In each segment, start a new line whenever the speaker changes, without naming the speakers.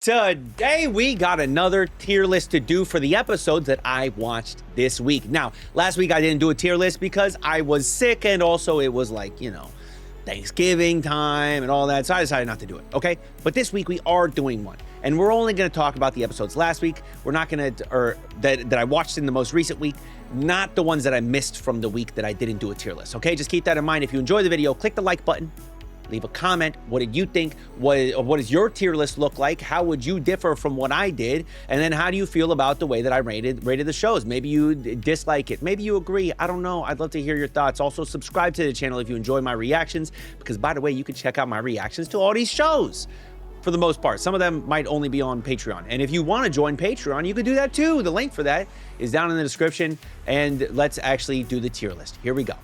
Today we got another tier list to do for the episodes that I watched this week. Now, last week I didn't do a tier list because I was sick and also it was like, you know, Thanksgiving time and all that, so I decided not to do it, okay? But this week we are doing one, and we're only gonna talk about the episodes last week. We're not gonna, or that I watched in the most recent week, not the ones that I missed from the week that I didn't do a tier list, okay? Just keep that in mind. If you enjoyed the video, click the like button. Leave a comment. What did you think? What does your tier list look like? How would you differ from what I did? And then how do you feel about the way that I rated the shows? Maybe you dislike it. Maybe you agree. I don't know. I'd love to hear your thoughts. Also, subscribe to the channel if you enjoy my reactions, because by the way, you can check out my reactions to all these shows for the most part. Some of them might only be on Patreon. And if you want to join Patreon, you can do that too. The link for that is down in the description. And let's actually do the tier list. Here we go.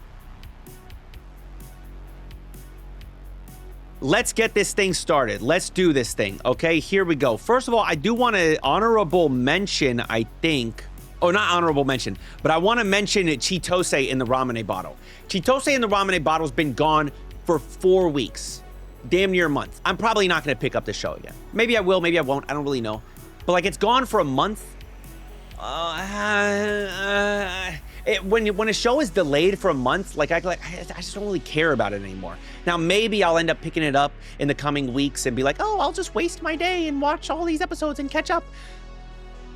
Let's get this thing started. Let's do this thing, okay? Here we go. First of all, I do want to honorable mention, I think, oh, not honorable mention, but I want to mention Chitose in the Ramune bottle. Chitose in the Ramune bottle has been gone for 4 weeks, damn near a month. I'm probably not going to pick up the show again. Maybe I will, maybe I won't. I don't really know. But like, it's gone for a month. When a show is delayed for a month, like I just don't really care about it anymore. Now, maybe I'll end up picking it up in the coming weeks and be like, oh, I'll just waste my day and watch all these episodes and catch up.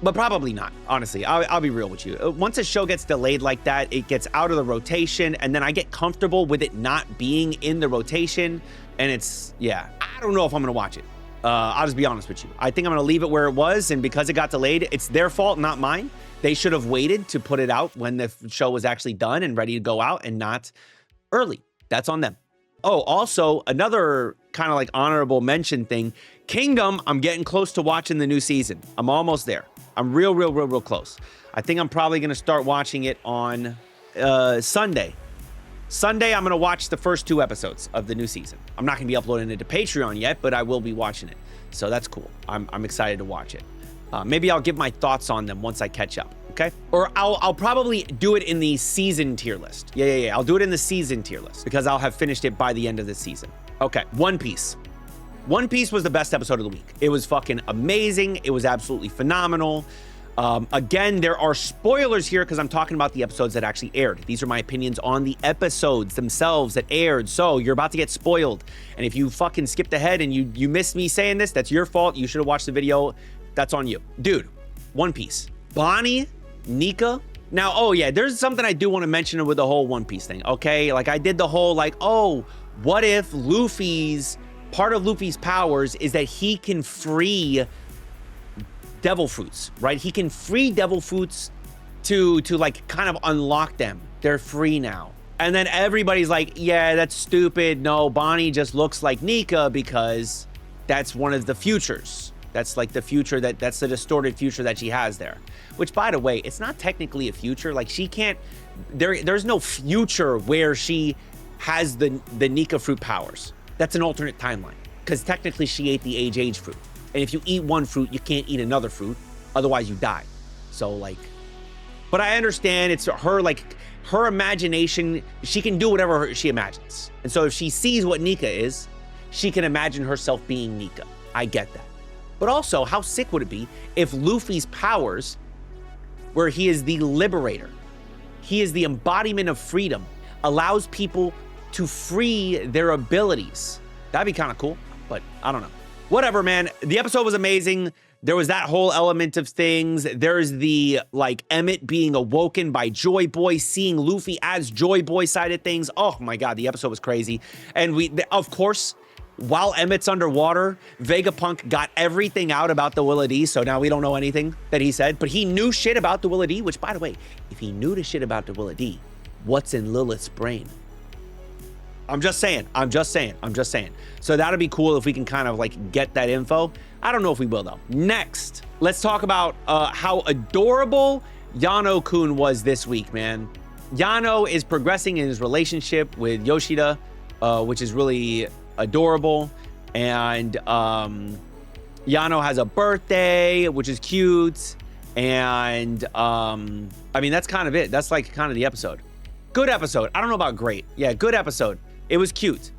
But probably not, honestly. I'll be real with you. Once a show gets delayed like that, it gets out of the rotation, and then I get comfortable with it not being in the rotation, and it's, yeah, I don't know if I'm gonna watch it. I'll just be honest with you. I think I'm gonna leave it where it was, and because it got delayed, it's their fault, not mine. They should have waited to put it out when the show was actually done and ready to go out, and not early. That's on them. Oh, also, another kind of like honorable mention thing, Kingdom, I'm getting close to watching the new season. I'm almost there. I'm real close. I think I'm probably gonna start watching it on Sunday. Sunday, I'm gonna watch the first 2 episodes of the new season. I'm not gonna be uploading it to Patreon yet, but I will be watching it. So that's cool. I'm excited to watch it. Maybe I'll give my thoughts on them once I catch up, okay? Or I'll probably do it in the season tier list. Yeah. I'll do it in the season tier list because I'll have finished it by the end of the season. Okay, One Piece. One Piece was the best episode of the week. It was fucking amazing. It was absolutely phenomenal. Again, there are spoilers here because I'm talking about the episodes that actually aired. These are my opinions on the episodes themselves that aired. So you're about to get spoiled. And if you fucking skipped ahead and you missed me saying this, that's your fault. You should have watched the video. That's on you. Dude, One Piece. Bonnie, Nika. Now, oh yeah, there's something I do want to mention with the whole One Piece thing, okay? Like I did the whole like, oh, what if part of Luffy's powers is that he can free devil fruits, right? He can free devil fruits to like kind of unlock them. They're free now. And then everybody's like, yeah, that's stupid. No, Bonnie just looks like Nika because that's one of the futures. That's like the future that's the distorted future that she has there. Which, by the way, it's not technically a future. Like she can't, there's no future where she has the Nika fruit powers. That's an alternate timeline because technically she ate the age fruit. And if you eat one fruit, you can't eat another fruit. Otherwise you die. So like, but I understand it's her, like her imagination, she can do whatever she imagines. And so if she sees what Nika is, she can imagine herself being Nika. I get that. But also, how sick would it be if Luffy's powers, where he is the liberator, he is the embodiment of freedom, allows people to free their abilities? That'd be kind of cool, but I don't know. Whatever, man. The episode was amazing. There was that whole element of things. There's the, like, Emmett being awoken by Joy Boy, seeing Luffy as Joy Boy side of things. Oh my God, the episode was crazy. And of course, while Emmett's underwater, Vegapunk got everything out about the Willa D, so now we don't know anything that he said, but he knew shit about the Willa D, which, by the way, if he knew the shit about the Willa D, what's in Lilith's brain? I'm just saying. So that'd be cool if we can kind of like get that info. I don't know if we will though. Next, let's talk about how adorable Yano-kun was this week, man. Yano is progressing in his relationship with Yoshida, which is really adorable. And Yano has a birthday, which is cute. And I mean, that's kind of it. That's like kind of the episode. Good episode. I don't know about great. Yeah, good episode. It was cute.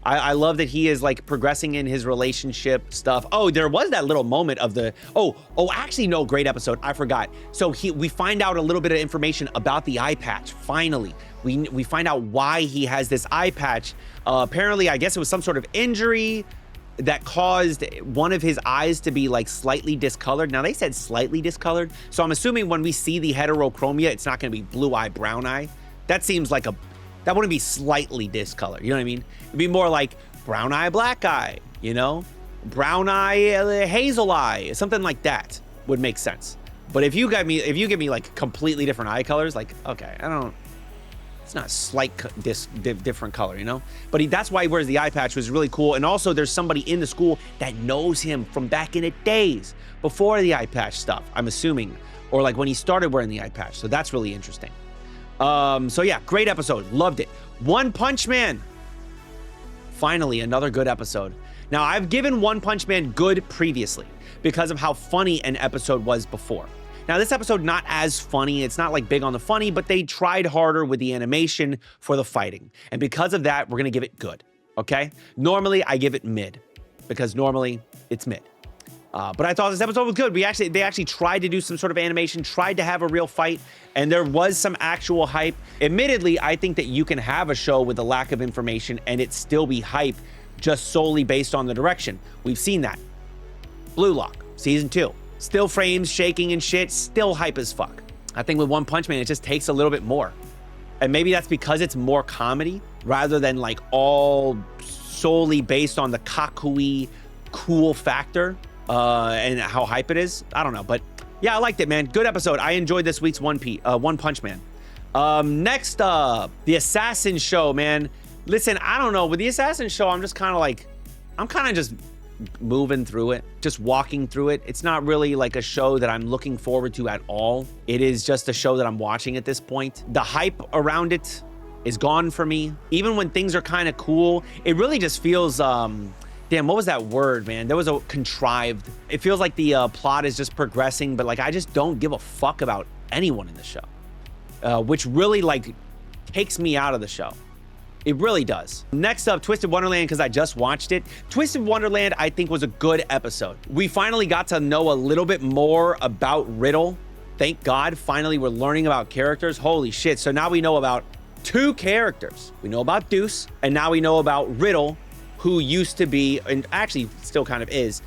I love that he is like progressing in his relationship stuff. Oh, there was that little moment of the, actually no, great episode. I forgot. So we find out a little bit of information about the eye patch. Finally, we find out why he has this eye patch. Apparently, I guess it was some sort of injury that caused one of his eyes to be like slightly discolored. Now they said slightly discolored. So I'm assuming when we see the heterochromia, it's not gonna be blue eye, brown eye. That seems like that wouldn't be slightly discolored, you know what I mean? It'd be more like brown eye, black eye, you know? Brown eye, hazel eye, something like that would make sense. But if you give me like completely different eye colors, like, okay, it's not slight different color, you know? But that's why he wears the eye patch, was really cool. And also there's somebody in the school that knows him from back in the days before the eye patch stuff, I'm assuming, or like when he started wearing the eye patch. So that's really interesting. So yeah, great episode. Loved it. One Punch Man. Finally, another good episode. Now, I've given One Punch Man good previously because of how funny an episode was before. Now, this episode, not as funny. It's not like big on the funny, but they tried harder with the animation for the fighting. And because of that, we're going to give it good. Okay? Normally, I give it mid because normally it's mid. But I thought this episode was good. They actually tried to do some sort of animation, tried to have a real fight, and there was some actual hype. Admittedly, I think that you can have a show with a lack of information and it still be hype just solely based on the direction. We've seen that. Blue Lock, season 2. Still frames shaking and shit, still hype as fuck. I think with One Punch Man, it just takes a little bit more. And maybe that's because it's more comedy rather than like all solely based on the kakui cool factor. And how hype it is. I don't know, but yeah, I liked it, man. Good episode. I enjoyed this week's One Punch Man. Next up, the Assassin Show, man. Listen, I don't know. With the Assassin Show, I'm just kind of just moving through it, just walking through it. It's not really like a show that I'm looking forward to at all. It is just a show that I'm watching at this point. The hype around it is gone for me. Even when things are kind of cool, it really just feels, damn, what was that word, man? There was a contrived. It feels like the plot is just progressing, but like I just don't give a fuck about anyone in the show, which really like takes me out of the show. It really does. Next up, Twisted Wonderland, because I just watched it. Twisted Wonderland, I think, was a good episode. We finally got to know a little bit more about Riddle. Thank God, finally we're learning about characters. Holy shit. So now we know about 2 characters. We know about Deuce, and now we know about Riddle, who used to be, and actually still kind of is,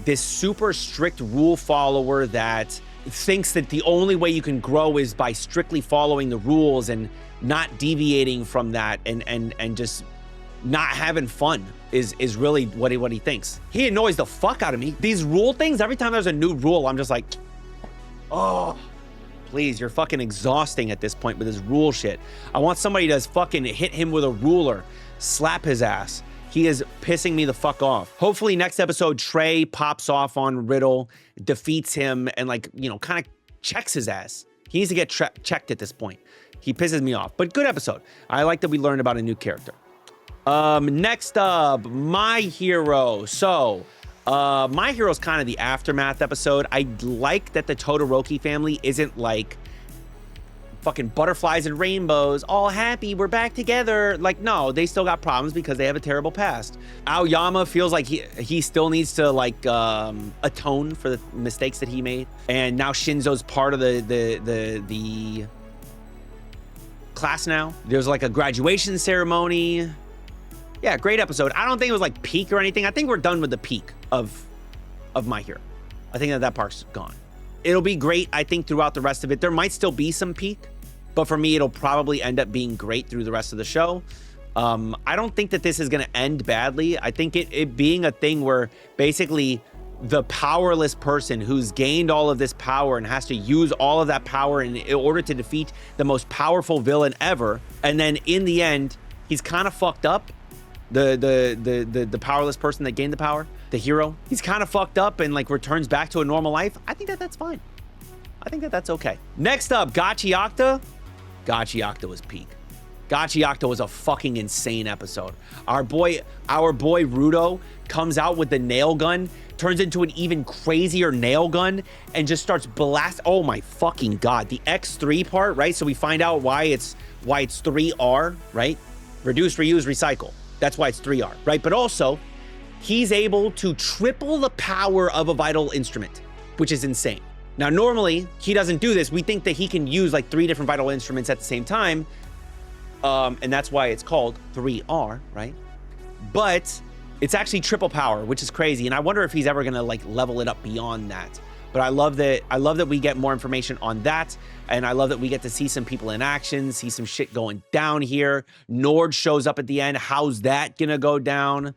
this super strict rule follower that thinks that the only way you can grow is by strictly following the rules and not deviating from that and just not having fun is really what he thinks. He annoys the fuck out of me. These rule things, every time there's a new rule, I'm just like, oh, please, you're fucking exhausting at this point with this rule shit. I want somebody to fucking hit him with a ruler, slap his ass. He is pissing me the fuck off. Hopefully next episode, Trey pops off on Riddle, defeats him, and like, you know, kind of checks his ass. He needs to get checked at this point. He pisses me off, but good episode. I like that we learned about a new character. Next up, My Hero. So, My Hero's kind of the aftermath episode. I like that the Todoroki family isn't like fucking butterflies and rainbows, all happy, we're back together. Like, no, they still got problems because they have a terrible past. Aoyama feels like he still needs to like atone for the mistakes that he made. And now Shinzo's part of the class now. There's like a graduation ceremony. Yeah, great episode. I don't think it was like peak or anything. I think we're done with the peak of My Hero. I think that part's gone. It'll be great, I think, throughout the rest of it. There might still be some peak, but for me, it'll probably end up being great through the rest of the show. I don't think that this is going to end badly. I think it being a thing where basically the powerless person who's gained all of this power and has to use all of that power in order to defeat the most powerful villain ever, and then in the end, he's kind of fucked up. The powerless person that gained the power, the hero, he's kind of fucked up and like returns back to a normal life. I think that's fine. I think that's okay. Next up, Gachiakuta. Gachiakuta was peak. Gachiakuta was a fucking insane episode. Our boy Rudo comes out with the nail gun, turns into an even crazier nail gun, and just starts oh my fucking God. The X3 part, right? So we find out why it's 3R, right? Reduce, reuse, recycle. That's why it's 3R, right? But also, he's able to triple the power of a vital instrument, which is insane. Now, normally, he doesn't do this. We think that he can use like 3 different vital instruments at the same time. And that's why it's called 3R, right? But it's actually triple power, which is crazy. And I wonder if he's ever gonna like level it up beyond that. But I love that we get more information on that. And I love that we get to see some people in action, see some shit going down here. Nord shows up at the end. How's that gonna go down?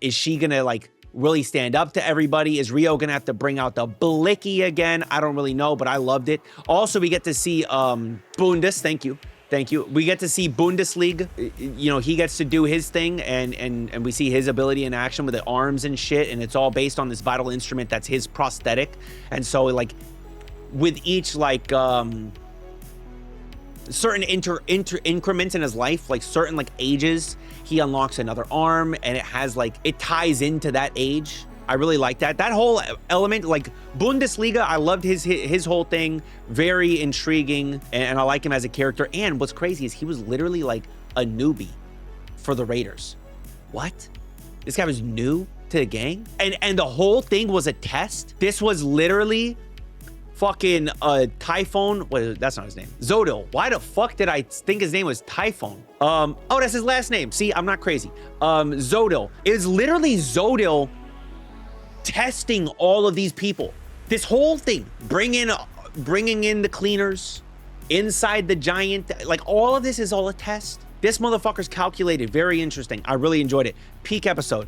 Is she gonna like really stand up to everybody? Is Rio gonna have to bring out the blicky again? I don't really know, but I loved it. Also, we get to see Bundes, thank you. We get to see Bundesliga. You know, he gets to do his thing, and we see his ability in action with the arms and shit, and it's all based on this vital instrument that's his prosthetic. And so, like, with each, like, certain increments in his life, like certain, like, ages, he unlocks another arm, and it has, like, it ties into that age. I really like that. That whole element, like Bundesliga, I loved his whole thing. Very intriguing, and I like him as a character. And what's crazy is he was literally like a newbie for the Raiders. What? This guy was new to the gang? And the whole thing was a test? This was literally fucking Typhon. Wait, that's not his name. Zodil. Why the fuck did I think his name was Typhon? Oh, that's his last name. See, I'm not crazy. Zodil. It was literally Zodil testing all of these people. This whole thing, bringing in the cleaners inside the giant, like all of this is all a test. This motherfucker's calculated. Very interesting. I really enjoyed it. Peak episode.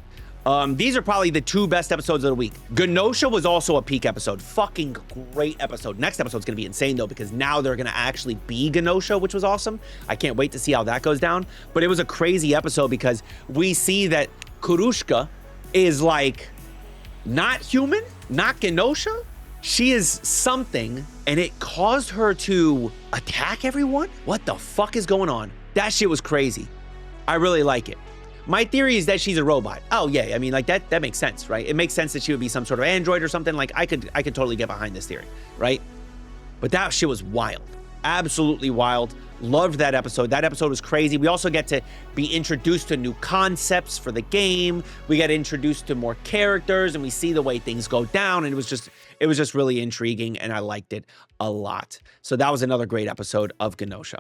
These are probably the 2 best episodes of the week. Genosha was also a peak episode. Fucking great episode. Next episode's gonna be insane though, because now they're gonna actually be Genosha, which was awesome. I can't wait to see how that goes down. But it was a crazy episode because we see that Kurushka is like not human, not Genosha. She is something, and it caused her to attack everyone? What the fuck is going on? That shit was crazy. I really like it. My theory is that she's a robot. Oh yeah, I mean, like that makes sense, right? It makes sense that she would be some sort of android or something. Like I could totally get behind this theory, right? But that shit was wild. Absolutely wild. Loved that episode. That episode was crazy. We also get to be introduced to new concepts for the game. We get introduced to more characters, and we see the way things go down. And it was just really intriguing, and I liked it a lot. So that was another great episode of Genosha.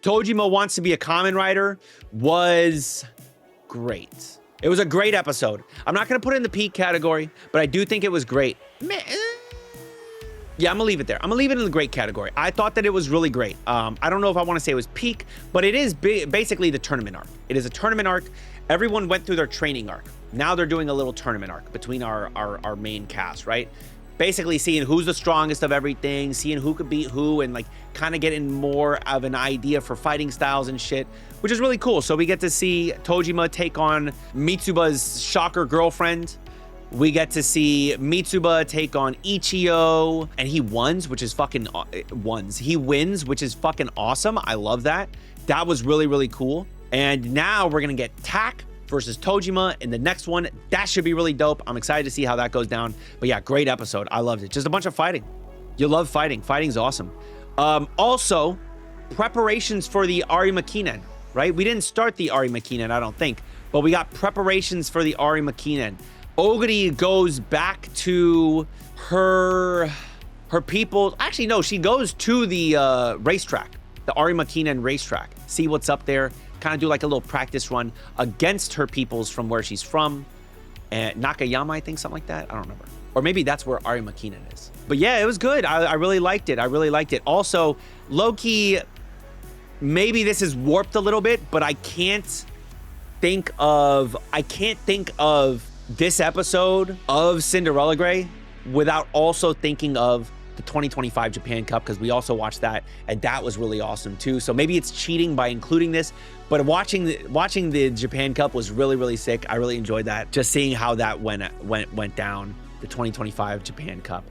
Tojima Wants to Be a Kamen Rider was great. It was a great episode. I'm not going to put it in the peak category, but I do think it was great. Yeah, I'm gonna leave it there. I'm gonna leave it in the great category. I thought that it was really great. I don't know if I want to say it was peak, but it is basically the tournament arc. It is a tournament arc. Everyone went through their training arc. Now they're doing a little tournament arc between our main cast, right? Basically seeing who's the strongest of everything, seeing who could beat who, and like kind of getting more of an idea for fighting styles and shit, which is really cool. So we get to see Tojima take on Mitsuba's shocker girlfriend. We get to see Mitsuba take on Ichio, and he wins, which is fucking He wins, which is fucking awesome. I love that. That was really, really cool. And now we're gonna get Tak versus Tojima in the next one. That should be really dope. I'm excited to see how that goes down. But yeah, great episode. I loved it. Just a bunch of fighting. You love fighting. Fighting's awesome. Also, preparations for the Ari Makinen, right? We didn't start the Ari Makinen, I don't think, but we got preparations for the Ari Makinen. Oguri goes back to her people. Actually, no, she goes to the racetrack, the Ari Makinen racetrack. See what's up there. Kind of do like a little practice run against her peoples from where she's from. And Nakayama, I think, something like that. I don't remember. Or maybe that's where Ari Makinen is. But yeah, it was good. I really liked it. I really liked it. Also, low-key, maybe this is warped a little bit, but I can't think of this episode of Cinderella Grey without also thinking of the 2025 Japan Cup, because we also watched that, and that was really awesome too. So maybe it's cheating by including this, but watching the Japan Cup was really, really sick. I really enjoyed that. Just seeing how that went down, the 2025 Japan Cup.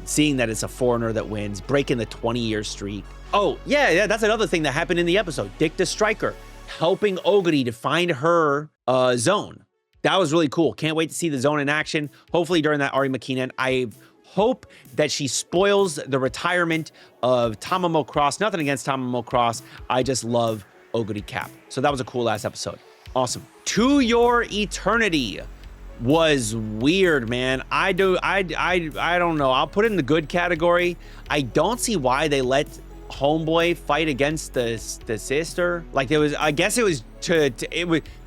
Seeing that it's a foreigner that wins, breaking the 20-year streak. Oh, yeah, that's another thing that happened in the episode. Dick the Striker helping Oguri to find her zone. That was really cool. Can't wait to see the zone in action. Hopefully during that Ari Makinen. I hope that she spoils the retirement of Tamamo Cross. Nothing against Tamamo Cross. I just love Oguri Cap. So that was a cool last episode. Awesome. To Your Eternity was weird, man. I don't know. I'll put it in the good category. I don't see why they let homeboy fight against the sister. Like, it was, I guess it was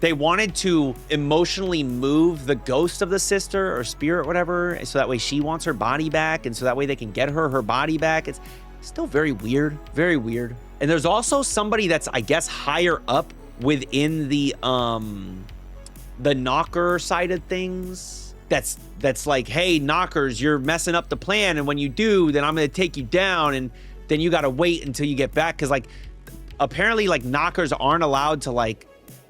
they wanted to emotionally move the ghost of the sister or spirit, whatever, so that way she wants her body back, and so that way they can get her body back. It's still very weird, very weird. And there's also somebody that's, I guess, higher up within the knocker side of things. That's like, hey, knockers, you're messing up the plan, and when you do, then I'm gonna take you down, and then you gotta wait until you get back, because like apparently like knockers aren't allowed to like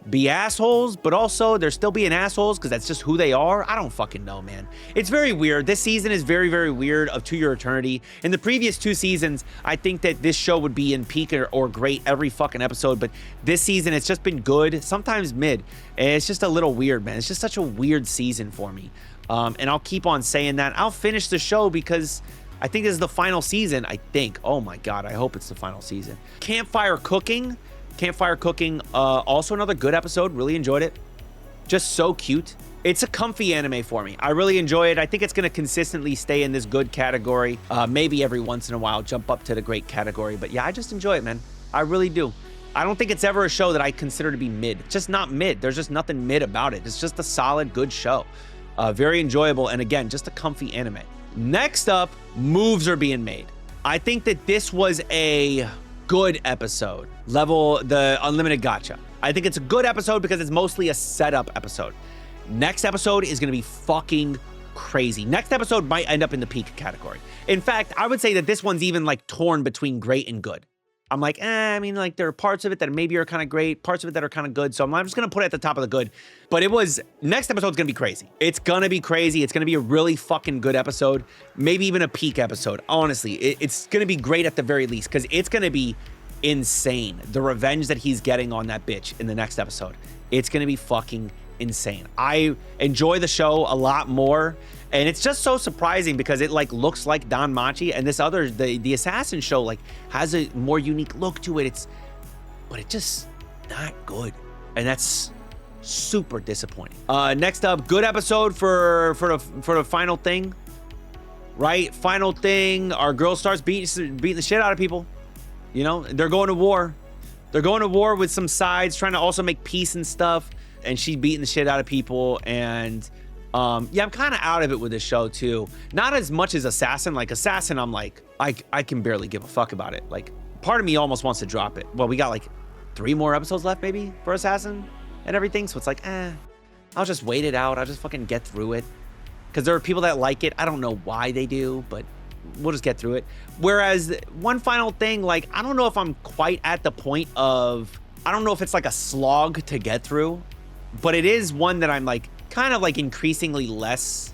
be assholes, but also they're still being assholes because that's just who they are. I don't fucking know, man. It's very weird. This season is very, very weird of To Your Eternity. In the previous 2 seasons, I think that this show would be in peak or great every fucking episode, but this season it's just been good, sometimes mid, and it's just a little weird, man. It's just such a weird season for me, and I'll keep on saying that. I'll finish the show because I think this is the final season, I think. Oh my God, I hope it's the final season. Campfire Cooking, also another good episode. Really enjoyed it. Just so cute. It's a comfy anime for me. I really enjoy it. I think it's going to consistently stay in this good category. Maybe every once in a while jump up to the great category. But yeah, I just enjoy it, man. I really do. I don't think it's ever a show that I consider to be mid. It's just not mid. There's just nothing mid about it. It's just a solid, good show. Very enjoyable. And again, just a comfy anime. Next up, moves are being made. I think that this was a good episode. The Unlimited Gacha. I think it's a good episode because it's mostly a setup episode. Next episode is going to be fucking crazy. Next episode might end up in the peak category. In fact, I would say that this one's even like torn between great and good. I'm like, I mean, like there are parts of it that maybe are kind of great, parts of it that are kind of good. So I'm just going to put it at the top of the good. But next episode's going to be crazy. It's going to be crazy. It's going to be a really fucking good episode. Maybe even a peak episode. Honestly, it's going to be great at the very least because it's going to be insane. The revenge that he's getting on that bitch in the next episode. It's going to be fucking insane. I enjoy the show a lot more. And it's just so surprising because it like looks like Don Machi, and this other, the Assassin show like has a more unique look to it. But it's just not good. And that's super disappointing. Next up, good episode for the final thing. Right? Final thing, our girl starts beating the shit out of people. You know, they're going to war. They're going to war with some sides, trying to also make peace and stuff. And she's beating the shit out of people. And yeah, I'm kind of out of it with this show too. Not as much as Assassin. Like Assassin, I'm like, I can barely give a fuck about it. Like, part of me almost wants to drop it. Well, we got like 3 more episodes left maybe for Assassin and everything. So it's like, I'll just wait it out. I'll just fucking get through it. Because there are people that like it. I don't know why they do, but we'll just get through it. Whereas one final thing, like, I don't know if I'm quite at the point of, I don't know if it's like a slog to get through, but it is one that I'm like, kind of like increasingly less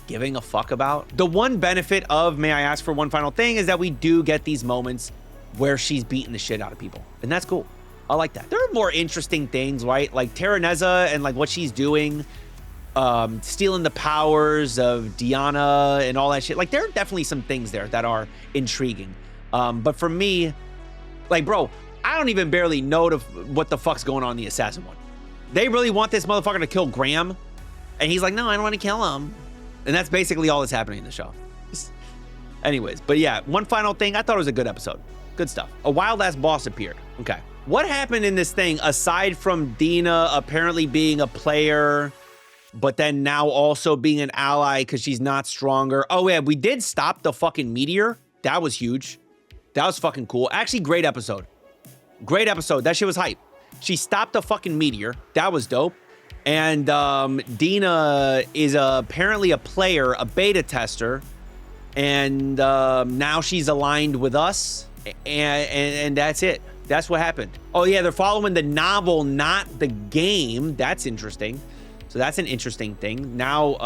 giving a fuck about. The one benefit of May I Ask for One Final Thing is that we do get these moments where she's beating the shit out of people. And that's cool. I like that. There are more interesting things, right? Like Terraneza and like what she's doing, stealing the powers of Diana and all that shit. Like there are definitely some things there that are intriguing. But for me, like, bro, I don't even barely know what the fuck's going on in the Assassin one. They really want this motherfucker to kill Graham. And he's like, no, I don't want to kill him. And that's basically all that's happening in the show. Anyways, but yeah, one final thing. I thought it was a good episode. Good stuff. A wild-ass boss appeared. Okay. What happened in this thing, aside from Dina apparently being a player, but then now also being an ally because she's not stronger? Oh, yeah, we did stop the fucking meteor. That was huge. That was fucking cool. Actually, great episode. Great episode. That shit was hype. She stopped the fucking meteor. That was dope. And Dina is apparently a player, a beta tester, and now she's aligned with us, and that's it. That's what happened. Oh yeah, they're following the novel, not the game. That's interesting. So that's an interesting thing. Now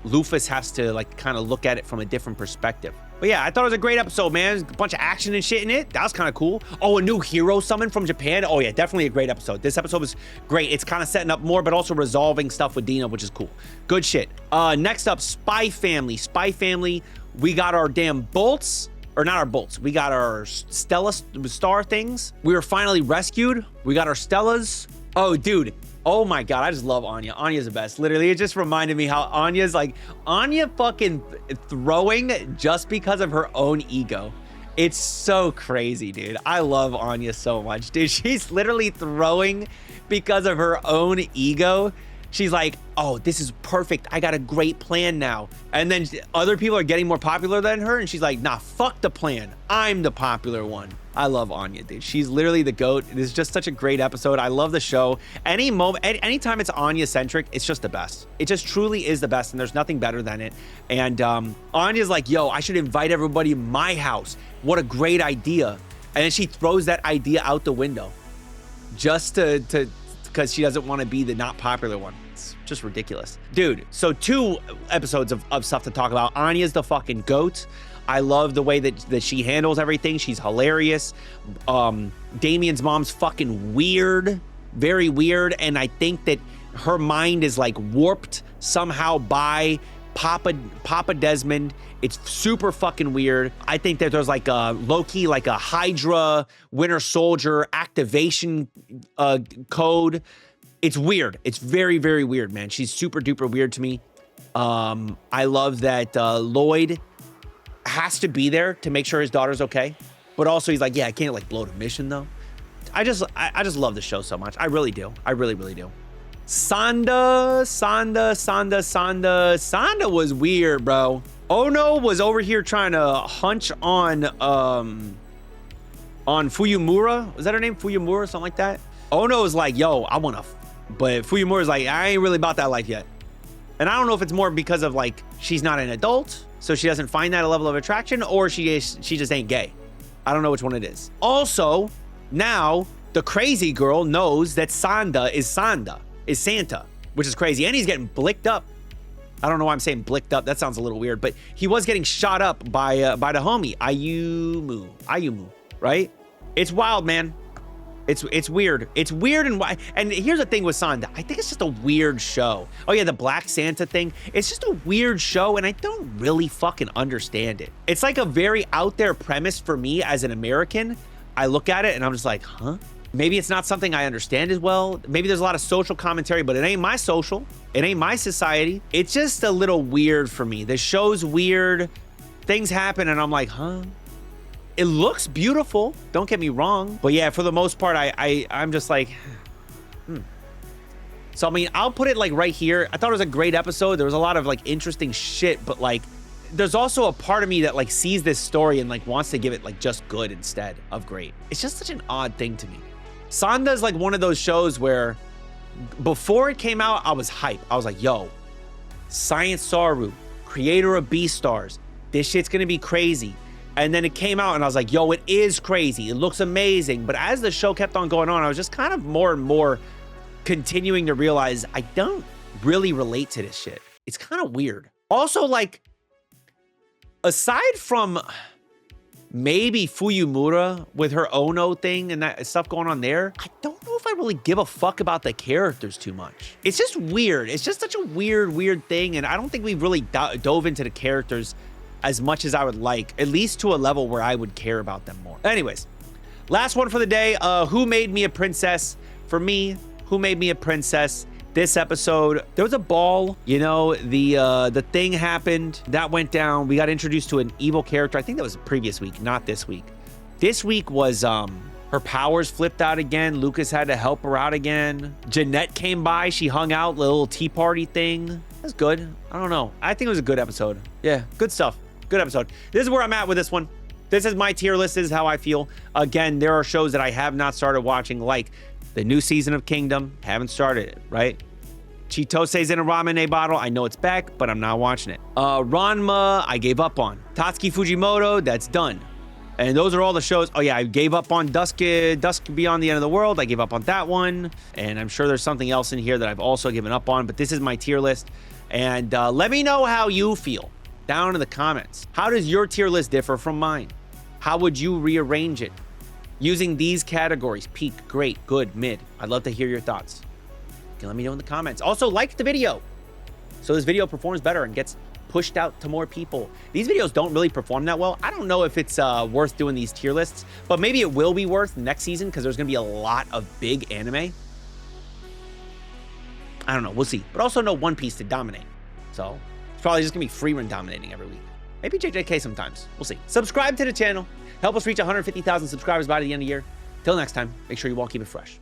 Lufus has to like kind of look at it from a different perspective. But yeah, I thought it was a great episode, man. There's a bunch of action and shit in it. That was kind of cool. Oh, a new hero summon from Japan. Oh yeah, definitely a great episode. This episode was great. It's kind of setting up more, but also resolving stuff with Dina, which is cool. Good shit. Next up, Spy Family. Spy Family, we got our damn bolts. Or not our bolts. We got our Stella star things. We were finally rescued. We got our Stellas. Oh, dude. Oh my God, I just love Anya. Anya's the best. Literally, it just reminded me how Anya's like, Anya fucking throwing just because of her own ego. It's so crazy, dude. I love Anya so much, dude. She's literally throwing because of her own ego. She's like, oh, this is perfect. I got a great plan now. And then other people are getting more popular than her. And she's like, nah, fuck the plan. I'm the popular one. I love Anya, dude. She's literally the GOAT. This is just such a great episode. I love the show. Anytime it's Anya-centric, it's just the best. It just truly is the best, and there's nothing better than it. And Anya's like, yo, I should invite everybody to my house. What a great idea. And then she throws that idea out the window just because she doesn't want to be the not popular one. It's just ridiculous. Dude, so 2 episodes of stuff to talk about. Anya's the fucking GOAT. I love the way that she handles everything. She's hilarious. Damien's mom's fucking weird, very weird. And I think that her mind is like warped somehow by Papa Desmond. It's super fucking weird. I think that there's like a low-key, like a Hydra Winter Soldier activation code. It's weird. It's very, very weird, man. She's super duper weird to me. I love that Lloyd has to be there to make sure his daughter's okay, but also he's like, yeah, I can't like blow the mission though. I just love the show so much. I really do. I really, really do. SANDA was weird, bro. Ono was over here trying to hunch on Fuyumura. Was that her name? Fuyumura, something like that. Ono was like, yo, I want to, but Fuyumura's like, I ain't really about that life yet. And I don't know if it's more because of like, she's not an adult, so she doesn't find that a level of attraction, or she just ain't gay. I don't know which one it is. Also, now the crazy girl knows that SANDA is Santa, which is crazy. And he's getting blicked up. I don't know why I'm saying blicked up. That sounds a little weird, but he was getting shot up by the homie, Ayumu, right? It's wild, man. It's weird. It's weird and here's the thing with SANDA. I think it's just a weird show. Oh yeah, the Black Santa thing. It's just a weird show and I don't really fucking understand it. It's like a very out there premise for me as an American. I look at it and I'm just like, huh? Maybe it's not something I understand as well. Maybe there's a lot of social commentary, but it ain't my social. It ain't my society. It's just a little weird for me. The show's weird. Things happen and I'm like, huh? It looks beautiful, don't get me wrong. But yeah, for the most part, I'm just like, So, I mean, I'll put it like right here. I thought it was a great episode. There was a lot of like interesting shit, but like, there's also a part of me that like sees this story and like wants to give it like just good instead of great. It's just such an odd thing to me. SANDA is like one of those shows where before it came out, I was hyped. I was like, yo, Science Saru, creator of Beastars. This shit's gonna be crazy. And then it came out and I was like, yo, it is crazy. It looks amazing. But as the show kept on going on, I was just kind of more and more continuing to realize I don't really relate to this shit. It's kind of weird. Also, like, aside from maybe Fuyumura with her Ono thing and that stuff going on there, I don't know if I really give a fuck about the characters too much. It's just weird. It's just such a weird thing. And I don't think we've really dove into the characters as much as I would like, at least to a level where I would care about them more. Anyways, last one for the day. Who Made Me a Princess? For me, Who Made Me a Princess? This episode, there was a ball, you know, the thing happened, that went down. We got introduced to an evil character. I think that was the previous week, not this week. This week was her powers flipped out again. Lucas had to help her out again. Jeanette came by, she hung out, little tea party thing. That's good. I don't know. I think it was a good episode. Yeah, good stuff. Good episode. This is where I'm at with this one. This is my tier list. This is how I feel. Again, there are shows that I have not started watching, like the new season of Kingdom. Haven't started it, right? Chitose's in a ramen bottle. I know it's back, but I'm not watching it. Ranma, I gave up on. Tatsuki Fujimoto, that's done. And those are all the shows. Oh yeah, I gave up on Dusk Beyond the End of the World. I gave up on that one. And I'm sure there's something else in here that I've also given up on, but this is my tier list. And let me know how you feel down in the comments. How does your tier list differ from mine? How would you rearrange it? Using these categories: peak, great, good, mid. I'd love to hear your thoughts. You can let me know in the comments. Also, like the video so this video performs better and gets pushed out to more people. These videos don't really perform that well. I don't know if it's worth doing these tier lists, but maybe it will be worth next season because there's gonna be a lot of big anime. I don't know. We'll see. But also know One Piece to dominate. So it's probably just going to be free run dominating every week. Maybe JJK sometimes. We'll see. Subscribe to the channel. Help us reach 150,000 subscribers by the end of the year. Till next time, make sure you all keep it fresh.